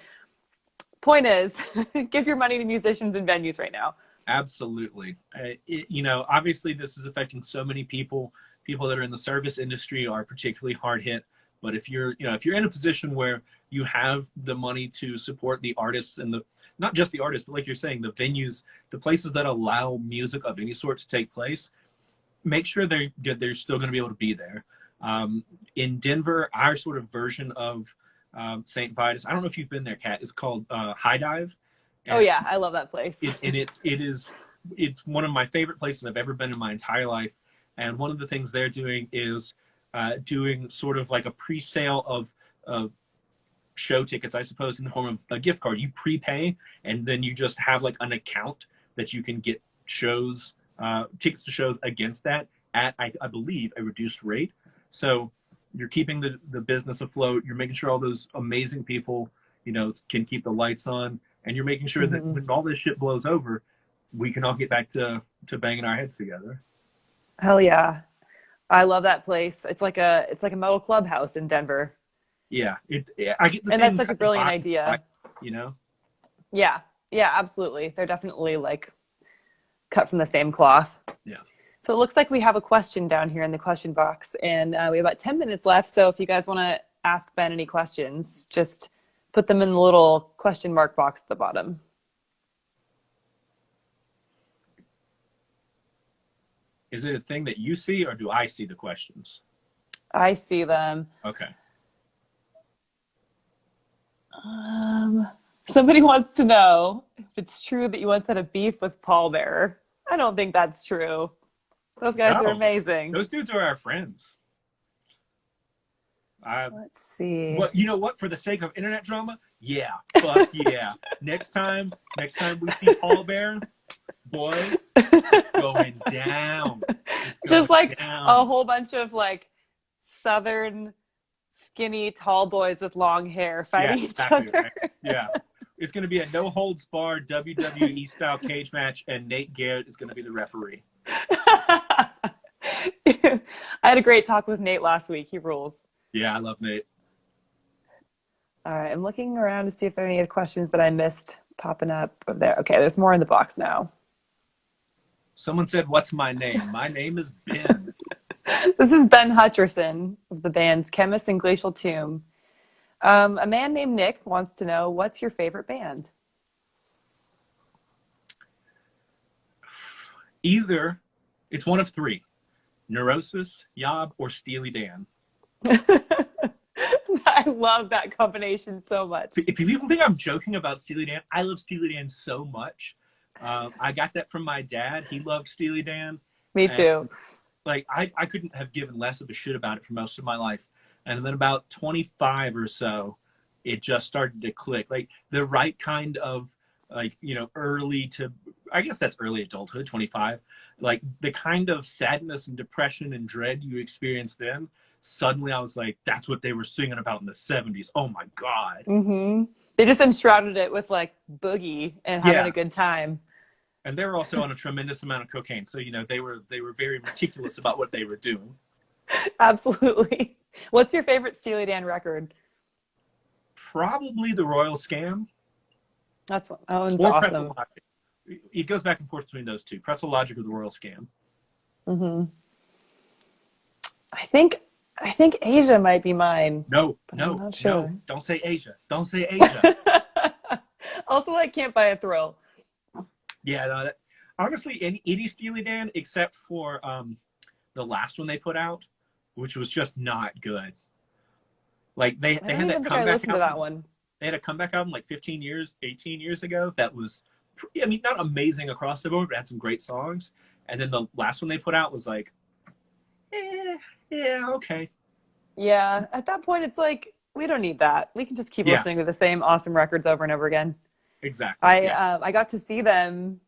point is, give your money to musicians and venues right now. Absolutely. Obviously this is affecting so many people. People that are in the service industry are particularly hard hit. But if you're in a position where you have the money to support the artists and not just the artists, but like you're saying, the venues, the places that allow music of any sort to take place, make sure they're still going to be able to be there. In Denver, our sort of version of St. Vitus, I don't know if you've been there, Kat, it's called High Dive. Oh yeah, I love that place. It's one of my favorite places I've ever been in my entire life. And one of the things they're doing is doing sort of like a pre-sale of show tickets, I suppose, in the form of a gift card. You prepay, and then you just have like an account that you can get shows, tickets to shows against that at, I believe, a reduced rate. So you're keeping the business afloat. You're making sure all those amazing people, can keep the lights on, and you're making sure that when all this shit blows over, we can all get back to banging our heads together. Hell yeah. I love that place. It's like a metal clubhouse in Denver. Yeah. I get the and same that's such a brilliant idea. Yeah, absolutely. They're definitely like cut from the same cloth. Yeah. So it looks like we have a question down here in the question box, and we have about 10 minutes left. So if you guys want to ask Ben any questions, just put them in the little question mark box at the bottom. Is it a thing that you see, or do I see the questions? I see them. Okay. Somebody wants to know if it's true that you once had a beef with Pallbearer. I don't think that's true. Those guys are amazing. Those dudes are our friends. Let's see. Well, you know what? For the sake of internet drama, yeah, fuck yeah. Next time we see Pallbearer, boys, it's going down. Just like a whole bunch of like Southern skinny tall boys with long hair fighting each other. Right? Yeah. It's going to be a no-holds-barred WWE style cage match, and Nate Garrett is going to be the referee. I had a great talk with Nate last week. He rules. Yeah, I love Nate. All right, I'm looking around to see if there are any other questions that I missed popping up over there. Okay, there's more in the box now. Someone said, "What's my name?" My name is Ben. This is Ben Hutcherson of the bands Khemmis and Glacial Tomb. A man named Nick wants to know, what's your favorite band? Either, it's one of three: Neurosis, Yob, or Steely Dan. I love that combination so much. If people think I'm joking about Steely Dan, I love Steely Dan so much. I got that from my dad. He loved Steely Dan. Me too. Like, I couldn't have given less of a shit about it for most of my life. And then about 25 or so, it just started to click. Like, the right kind of, like, you know, early to, I guess that's early adulthood, 25. Like, the kind of sadness and depression and dread you experience then, suddenly I was like, that's what they were singing about in the 70s. Oh, my God. Mm-hmm. They just enshrouded it with, like, boogie and having a good time. And they were also on a tremendous amount of cocaine. So, you know, they were very meticulous about what they were doing. Absolutely. What's your favorite Steely Dan record? Probably The Royal Scam. That's one. Oh, it's or awesome. Pretzel Logic. It goes back and forth between those two. Pretzel Logic or The Royal Scam. Mm-hmm. I think Asia might be mine. No, Sure. no. Don't say Asia. Don't say Asia. Also, I Can't Buy a Thrill. Yeah, no, honestly, any Steely Dan except for the last one they put out, which was just not good. Like they had that comeback I listened album. to that one. They had a comeback album like 18 years ago that was, I mean, not amazing across the board, but had some great songs. And then the last one they put out was like, yeah, okay. Yeah, at that point, it's like, we don't need that. We can just keep listening to the same awesome records over and over again. Exactly. I got to see them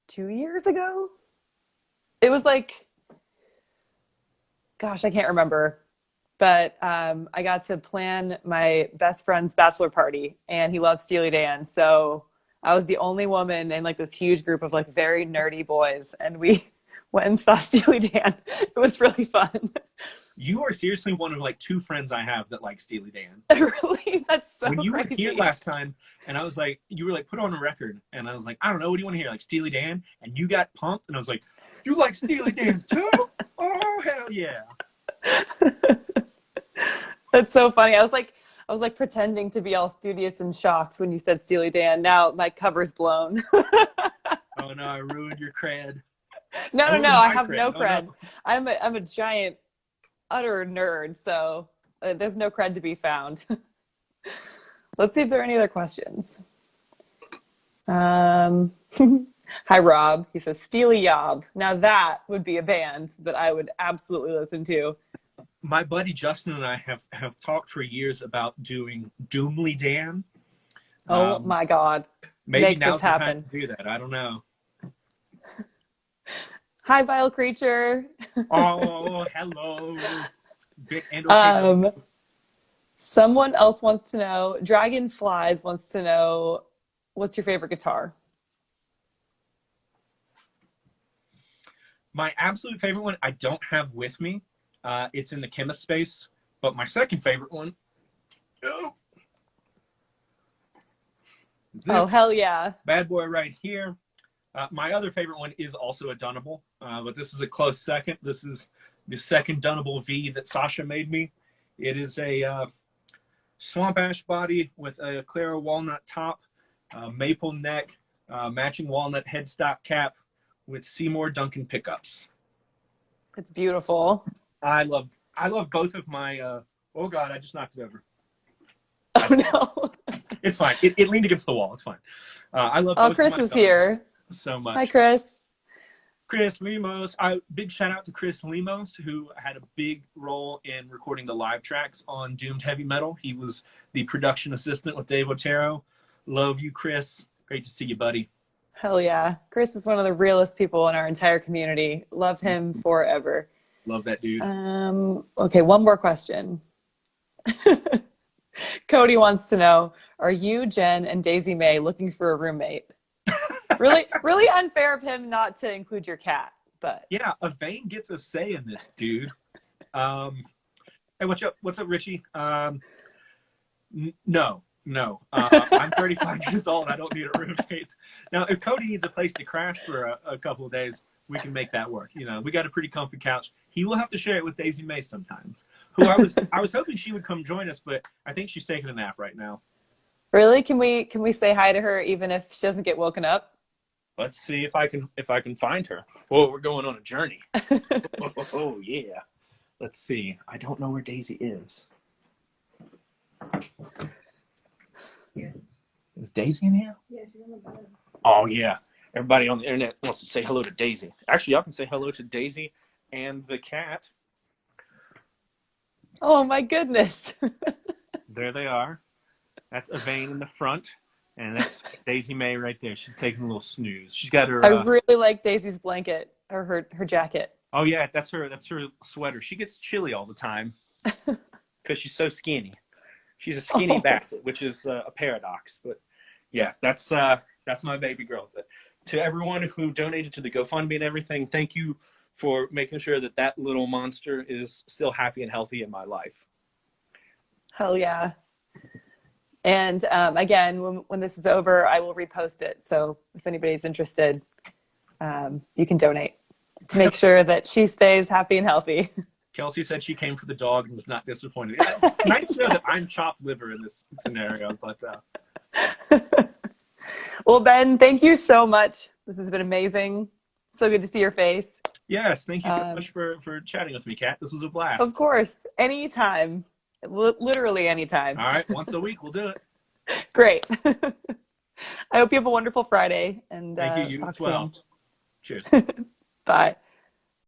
2 years ago. It was like, gosh, I can't remember. But I got to plan my best friend's bachelor party, and he loved Steely Dan. So I was the only woman in like this huge group of like very nerdy boys, and we went and saw Steely Dan. It was really fun. You are seriously one of like two friends I have that like Steely Dan. Really? That's so When you crazy. were here last time, and I was like, you were like, put on a record, and I was like, I don't know, what do you want to hear? Like Steely Dan? And you got pumped, and I was like, you like Steely Dan too? Oh, hell yeah. That's so funny. I was like pretending to be all studious and shocked when you said Steely Dan. Now my cover's blown. Oh no, I ruined your cred. No, I have no Oh, cred. no. I'm a giant, utter nerd, so there's no cred to be found. Let's see if there are any other questions. Hi, Rob. He says, Steely Yob. Now that would be a band that I would absolutely listen to. My buddy Justin and I have talked for years about doing Doomly Dan. Oh my God. Maybe Make now's this the time happen. to do that. I don't know. Hi, Vile Creature. Oh, hello. Vic and Someone else wants to know, Dragonflies wants to know, what's your favorite guitar? My absolute favorite one I don't have with me. It's in the Khemmis space. But my second favorite one is this Hell yeah. bad boy right here. My other favorite one is also a Dunnable, but this is a close second. This is the second Dunnable V that Sasha made me. It is a swamp ash body with a Clara walnut top, maple neck, matching walnut headstock cap with Seymour Duncan pickups. It's beautiful. I love both of my. Oh God, I just knocked it over. Oh no. It's fine. It leaned against the wall. It's fine. I love. Oh, Chris is here. So much. Hi, Chris. Chris Lemos. Big shout out to Chris Lemos, who had a big role in recording the live tracks on Doomed Heavy Metal. He was the production assistant with Dave Otero. Love you, Chris. Great to see you, buddy. Hell yeah. Chris is one of the realest people in our entire community. Love him forever. Love that dude. Okay, one more question. Cody wants to know, are you, Jen, and Daisy May looking for a roommate? Really unfair of him not to include your cat, but yeah, Evane gets a say in this, dude. Hey, what's up, Richie? No. I'm 35 years old. I don't need a roommate. Now, if Cody needs a place to crash for a couple of days, we can make that work. You know, we got a pretty comfy couch. He will have to share it with Daisy May sometimes, who I was hoping she would come join us, but I think she's taking a nap right now. Really? Can we say hi to her even if she doesn't get woken up? Let's see if I can find her. Whoa, we're going on a journey. Oh yeah. Let's see. I don't know where Daisy is. Yeah. Is Daisy in here? Yeah, she's on the bed. Oh yeah. Everybody on the internet wants to say hello to Daisy. Actually, y'all can say hello to Daisy and the cat. Oh my goodness. There they are. That's Evane in the front. And that's Daisy May right there. She's taking a little snooze. She's got her. I really like Daisy's blanket or her jacket. Oh yeah, that's her sweater. She gets chilly all the time because she's so skinny. She's a skinny basset, which is a paradox. But yeah, that's my baby girl. But to everyone who donated to the GoFundMe and everything, thank you for making sure that little monster is still happy and healthy in my life. Hell yeah. And again, when this is over, I will repost it. So if anybody's interested, you can donate to make sure that she stays happy and healthy. Kelsey said she came for the dog and was not disappointed. It's nice to know that I'm chopped liver in this scenario. But well, Ben, thank you so much. This has been amazing. So good to see your face. Yes, thank you so much for chatting with me, Kat. This was a blast. Of course, anytime. Literally anytime. All right, once a week we'll do it. Great. I hope you have a wonderful Friday. And thank you. You talk as well. soon. Cheers. Bye.